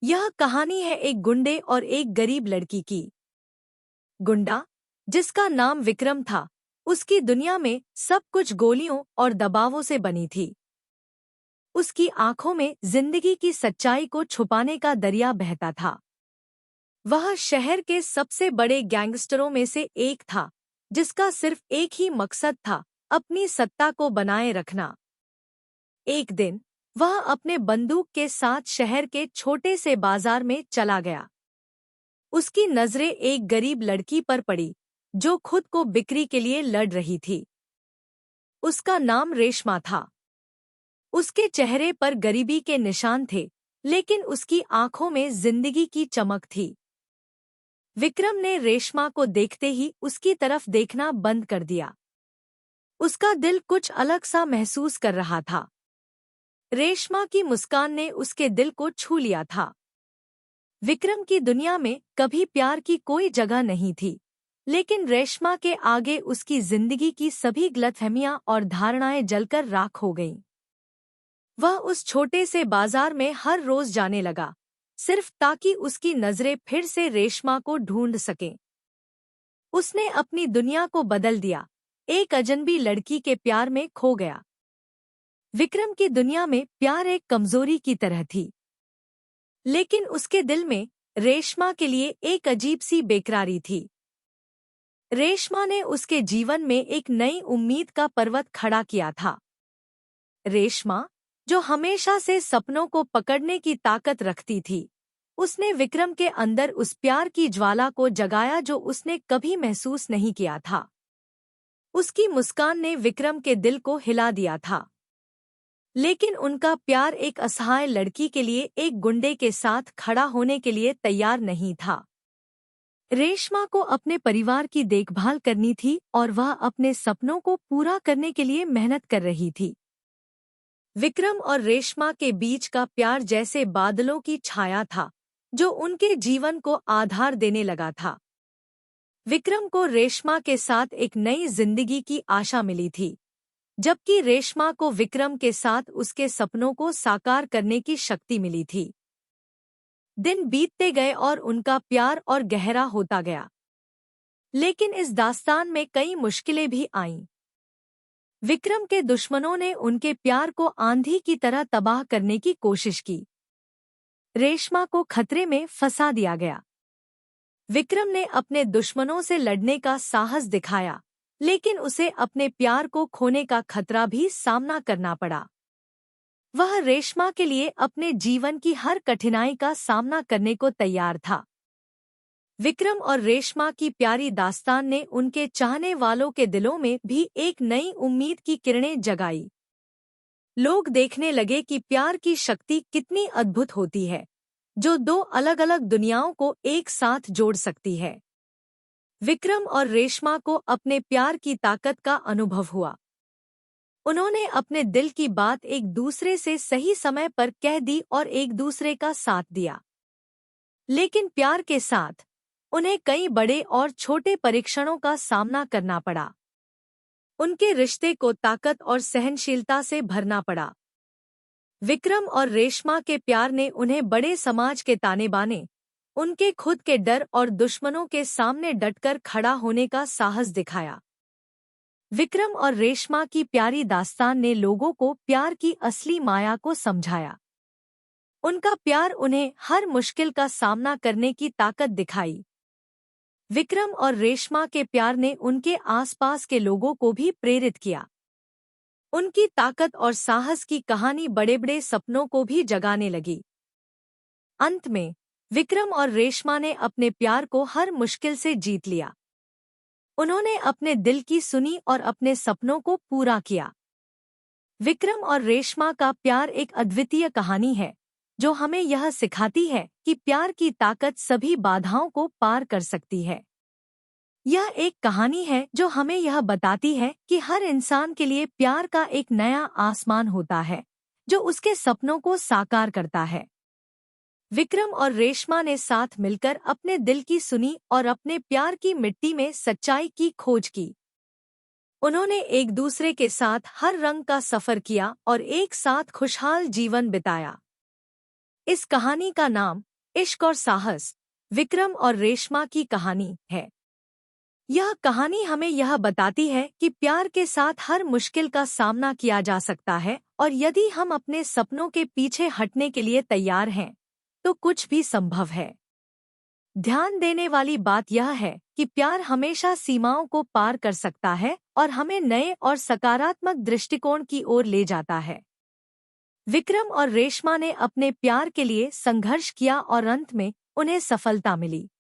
यह कहानी है एक गुंडे और एक गरीब लड़की की। गुंडा, जिसका नाम विक्रम था, उसकी दुनिया में सब कुछ गोलियों और दबावों से बनी थी। उसकी आंखों में जिंदगी की सच्चाई को छुपाने का दरिया बहता था। वह शहर के सबसे बड़े गैंगस्टरों में से एक था, जिसका सिर्फ एक ही मकसद था, अपनी सत्ता को बनाए रखना। एक दिन वह अपने बंदूक के साथ शहर के छोटे से बाजार में चला गया। उसकी नजरें एक गरीब लड़की पर पड़ी, जो खुद को बिक्री के लिए लड़ रही थी। उसका नाम रेशमा था। उसके चेहरे पर गरीबी के निशान थे, लेकिन उसकी आंखों में जिंदगी की चमक थी। विक्रम ने रेशमा को देखते ही उसकी तरफ देखना बंद कर दिया। उसका दिल कुछ अलग सा महसूस कर रहा था। रेशमा की मुस्कान ने उसके दिल को छू लिया था। विक्रम की दुनिया में कभी प्यार की कोई जगह नहीं थी, लेकिन रेशमा के आगे उसकी जिंदगी की सभी गलतफहमियां और धारणाएं जलकर राख हो गईं। वह उस छोटे से बाजार में हर रोज जाने लगा, सिर्फ ताकि उसकी नजरें फिर से रेशमा को ढूंढ सकें। उसने अपनी दुनिया को बदल दिया, एक अजनबी लड़की के प्यार में खो गया। विक्रम की दुनिया में प्यार एक कमजोरी की तरह थी, लेकिन उसके दिल में रेशमा के लिए एक अजीब सी बेकरारी थी। रेशमा ने उसके जीवन में एक नई उम्मीद का पर्वत खड़ा किया था। रेशमा, जो हमेशा से सपनों को पकड़ने की ताकत रखती थी, उसने विक्रम के अंदर उस प्यार की ज्वाला को जगाया जो उसने कभी महसूस नहीं किया था। उसकी मुस्कान ने विक्रम के दिल को हिला दिया था, लेकिन उनका प्यार एक असहाय लड़की के लिए एक गुंडे के साथ खड़ा होने के लिए तैयार नहीं था। रेशमा को अपने परिवार की देखभाल करनी थी और वह अपने सपनों को पूरा करने के लिए मेहनत कर रही थी। विक्रम और रेशमा के बीच का प्यार जैसे बादलों की छाया था, जो उनके जीवन को आधार देने लगा था। विक्रम को रेशमा के साथ एक नई जिंदगी की आशा मिली थी, जबकि रेशमा को विक्रम के साथ उसके सपनों को साकार करने की शक्ति मिली थी। दिन बीतते गए और उनका प्यार और गहरा होता गया, लेकिन इस दास्तान में कई मुश्किलें भी आईं। विक्रम के दुश्मनों ने उनके प्यार को आंधी की तरह तबाह करने की कोशिश की। रेशमा को खतरे में फंसा दिया गया। विक्रम ने अपने दुश्मनों से लड़ने का साहस दिखाया, लेकिन उसे अपने प्यार को खोने का खतरा भी सामना करना पड़ा। वह रेशमा के लिए अपने जीवन की हर कठिनाई का सामना करने को तैयार था। विक्रम और रेशमा की प्यारी दास्तान ने उनके चाहने वालों के दिलों में भी एक नई उम्मीद की किरणें जगाई। लोग देखने लगे कि प्यार की शक्ति कितनी अद्भुत होती है, जो दो अलग-अलग दुनियाओं को एक साथ जोड़ सकती है। विक्रम और रेशमा को अपने प्यार की ताकत का अनुभव हुआ। उन्होंने अपने दिल की बात एक दूसरे से सही समय पर कह दी और एक दूसरे का साथ दिया। लेकिन प्यार के साथ उन्हें कई बड़े और छोटे परीक्षणों का सामना करना पड़ा। उनके रिश्ते को ताकत और सहनशीलता से भरना पड़ा। विक्रम और रेशमा के प्यार ने उन्हें बड़े समाज के ताने बाने, उनके खुद के डर और दुश्मनों के सामने डटकर खड़ा होने का साहस दिखाया। विक्रम और रेशमा की प्यारी दास्तान ने लोगों को प्यार की असली माया को समझाया। उनका प्यार उन्हें हर मुश्किल का सामना करने की ताकत दिखाई। विक्रम और रेशमा के प्यार ने उनके आसपास के लोगों को भी प्रेरित किया। उनकी ताकत और साहस की कहानी बड़े-बड़े सपनों को भी जगाने लगी। अंत में विक्रम और रेशमा ने अपने प्यार को हर मुश्किल से जीत लिया। उन्होंने अपने दिल की सुनी और अपने सपनों को पूरा किया। विक्रम और रेशमा का प्यार एक अद्वितीय कहानी है, जो हमें यह सिखाती है कि प्यार की ताकत सभी बाधाओं को पार कर सकती है। यह एक कहानी है जो हमें यह बताती है कि हर इंसान के लिए प्यार का एक नया आसमान होता है, जो उसके सपनों को साकार करता है। विक्रम और रेशमा ने साथ मिलकर अपने दिल की सुनी और अपने प्यार की मिट्टी में सच्चाई की खोज की। उन्होंने एक दूसरे के साथ हर रंग का सफर किया और एक साथ खुशहाल जीवन बिताया। इस कहानी का नाम इश्क और साहस, विक्रम और रेशमा की कहानी है। यह कहानी हमें यह बताती है कि प्यार के साथ हर मुश्किल का सामना किया जा सकता है और यदि हम अपने सपनों के पीछे हटने के लिए तैयार हैं, तो कुछ भी संभव है। ध्यान देने वाली बात यह है कि प्यार हमेशा सीमाओं को पार कर सकता है और हमें नए और सकारात्मक दृष्टिकोण की ओर ले जाता है। विक्रम और रेशमा ने अपने प्यार के लिए संघर्ष किया और अंत में उन्हें सफलता मिली।